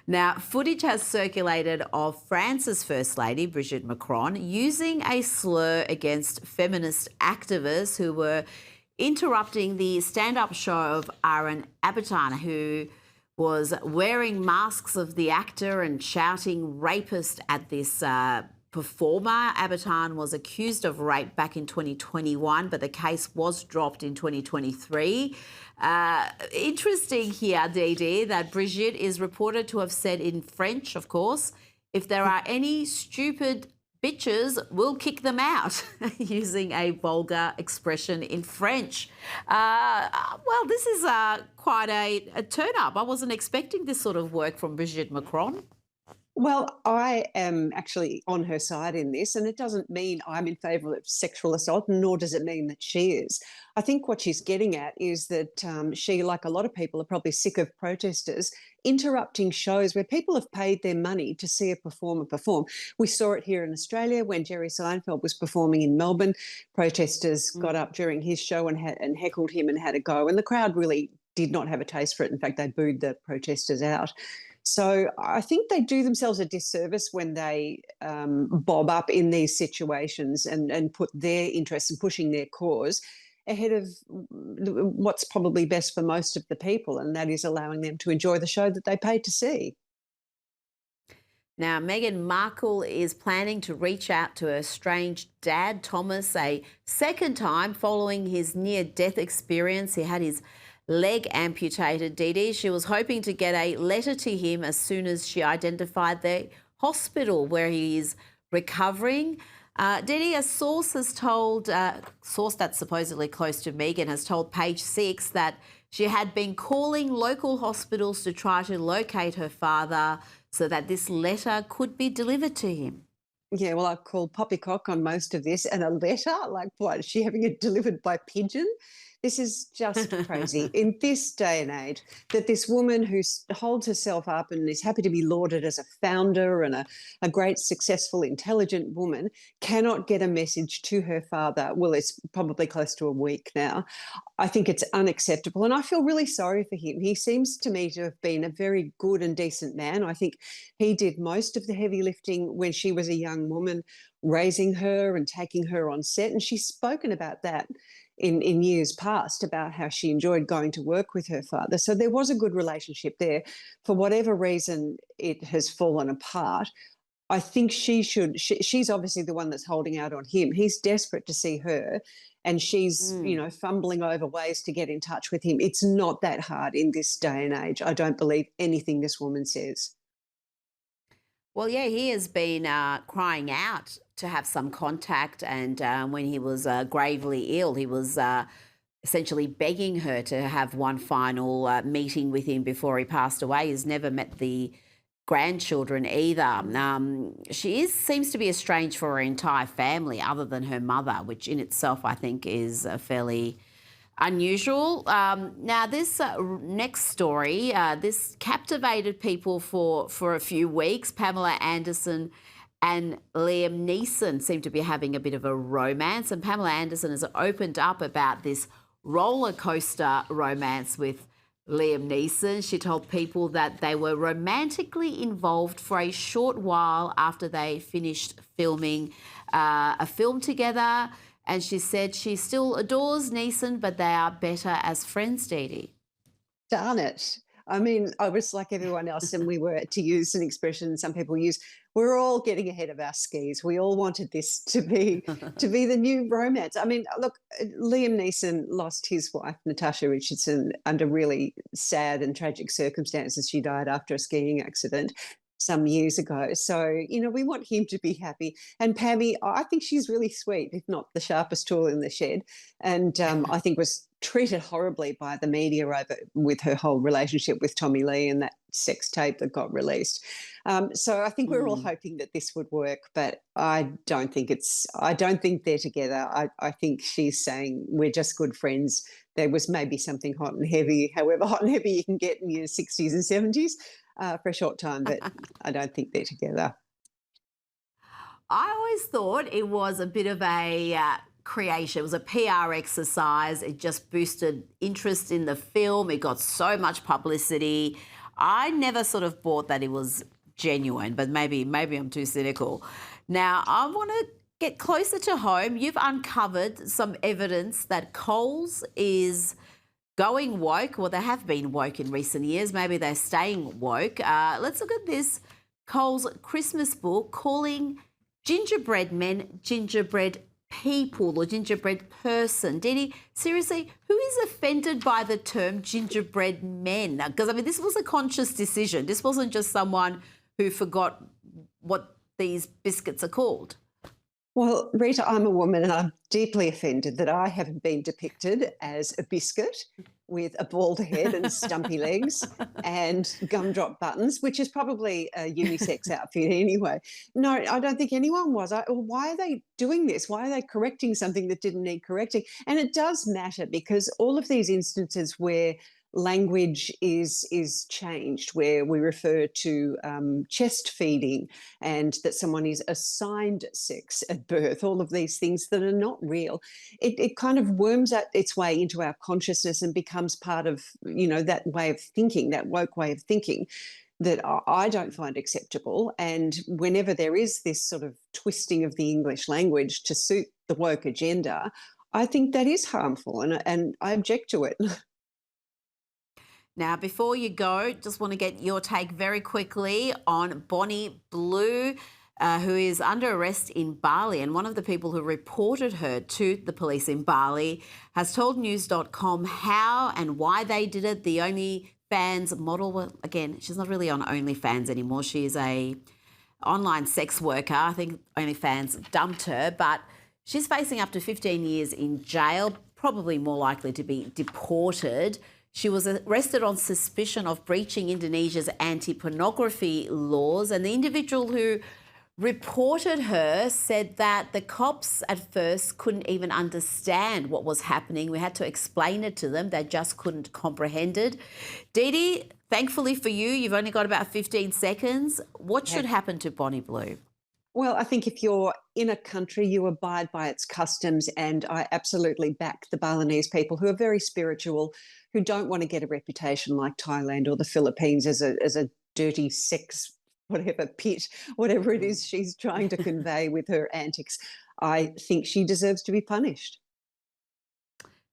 Now, footage has circulated of France's First Lady, Brigitte Macron, using a slur against feminist activists who were interrupting the stand-up show of Ary Abittan, who was wearing masks of the actor and shouting rapist at this performer. Abittan was accused of rape back in 2021, but the case was dropped in 2023. Interesting here, Dee Dee, that Brigitte is reported to have said in French, of course, if there are any stupid bitches, we'll kick them out, using a vulgar expression in French. Well, this is quite a turn-up. I wasn't expecting this sort of work from Brigitte Macron. Well, I am actually on her side in this, and it doesn't mean I'm in favour of sexual assault, nor does it mean that she is. I think what she's getting at is that she, like a lot of people, are probably sick of protesters interrupting shows where people have paid their money to see a performer perform. We saw it here in Australia when Jerry Seinfeld was performing in Melbourne. Protesters got up during his show and heckled him and had a go, and the crowd really did not have a taste for it. In fact, they booed the protesters out. So I think they do themselves a disservice when they bob up in these situations and put their interests in pushing their cause ahead of what's probably best for most of the people, and that is allowing them to enjoy the show that they paid to see. Now, Meghan Markle is planning to reach out to her estranged dad, Thomas, a second time following his near-death experience. He had his leg amputated, Dee Dee. She was hoping to get a letter to him as soon as she identified the hospital where he is recovering. Dee Dee, a source has told, source that's supposedly close to Meghan has told Page 6 that she had been calling local hospitals to try to locate her father so that this letter could be delivered to him. Yeah, well, I call poppycock on most of this. And a letter? Like what? Is she having it delivered by pigeon? This is just crazy in this day and age, that this woman who holds herself up and is happy to be lauded as a founder and a great, successful, intelligent woman cannot get a message to her father. Well, it's probably close to a week now. I think it's unacceptable, and I feel really sorry for him. He seems to me to have been a very good and decent man. I think he did most of the heavy lifting when she was a young woman, raising her and taking her on set, and she's spoken about that in years past, about how she enjoyed going to work with her father. So there was a good relationship there. For whatever reason it has fallen apart, I think she's obviously the one that's holding out on him. He's desperate to see her, and she's, fumbling over ways to get in touch with him. It's not that hard in this day and age. I don't believe anything this woman says. Well, yeah, he has been crying out to have some contact, and when he was gravely ill, he was essentially begging her to have one final meeting with him before he passed away. He's never met the grandchildren either. Seems to be estranged for her entire family other than her mother, which in itself I think is fairly unusual. Now, this next story, this captivated people for a few weeks. Pamela Anderson and Liam Neeson seem to be having a bit of a romance, and Pamela Anderson has opened up about this roller coaster romance with Liam Neeson. She told People that they were romantically involved for a short while after they finished filming a film together. And she said she still adores Neeson, but they are better as friends, Dee Dee. Darn it. I mean, I was like everyone else, and we were, to use an expression some people use, we're all getting ahead of our skis. We all wanted this to be the new romance. I mean, look, Liam Neeson lost his wife, Natasha Richardson, under really sad and tragic circumstances. She died after a skiing accident some years ago. So, we want him to be happy. And Pammy, I think she's really sweet, if not the sharpest tool in the shed. And I think was treated horribly by the media over with her whole relationship with Tommy Lee and that sex tape that got released. So I think we're all hoping that this would work, but I don't think they're together. I think she's saying we're just good friends. There was maybe something hot and heavy, however hot and heavy you can get in your 60s and 70s. For a short time, but I don't think they're together. I always thought it was a bit of a creation. It was a PR exercise. It just boosted interest in the film. It got so much publicity. I never sort of bought that it was genuine, but maybe I'm too cynical. Now, I want to get closer to home. You've uncovered some evidence that Coles is going woke. Well, they have been woke in recent years. Maybe they're staying woke. Let's look at this Coles Christmas book calling gingerbread men gingerbread people or gingerbread person. Dee Dee, seriously, who is offended by the term gingerbread men? Because, I mean, this was a conscious decision. This wasn't just someone who forgot what these biscuits are called. Well, Rita, I'm a woman and I'm deeply offended that I haven't been depicted as a biscuit with a bald head and stumpy legs and gumdrop buttons, which is probably a unisex outfit anyway. No, I don't think anyone was. Why are they doing this? Why are they correcting something that didn't need correcting? And it does matter because all of these instances where language is changed, where we refer to chest feeding and that someone is assigned sex at birth, all of these things that are not real, it kind of worms out its way into our consciousness and becomes part of, that way of thinking, that woke way of thinking that I don't find acceptable. And whenever there is this sort of twisting of the English language to suit the woke agenda, I think that is harmful and I object to it. Now, before you go, just want to get your take very quickly on Bonnie Blue, who is under arrest in Bali. And one of the people who reported her to the police in Bali has told news.com how and why they did it. The OnlyFans model, well, again, she's not really on OnlyFans anymore. She is a online sex worker. I think OnlyFans dumped her, but she's facing up to 15 years in jail, probably more likely to be deported. She was arrested on suspicion of breaching Indonesia's anti-pornography laws, and the individual who reported her said that the cops at first couldn't even understand what was happening. We had to explain it to them. They just couldn't comprehend it. Dee Dee, thankfully for you, you've only got about 15 seconds. What should happen to Bonnie Blue? Well, I think if you're in a country, you abide by its customs, and I absolutely back the Balinese people who are very spiritual, who don't want to get a reputation like Thailand or the Philippines as a dirty sex, whatever pit, whatever it is she's trying to convey with her antics. I think she deserves to be punished.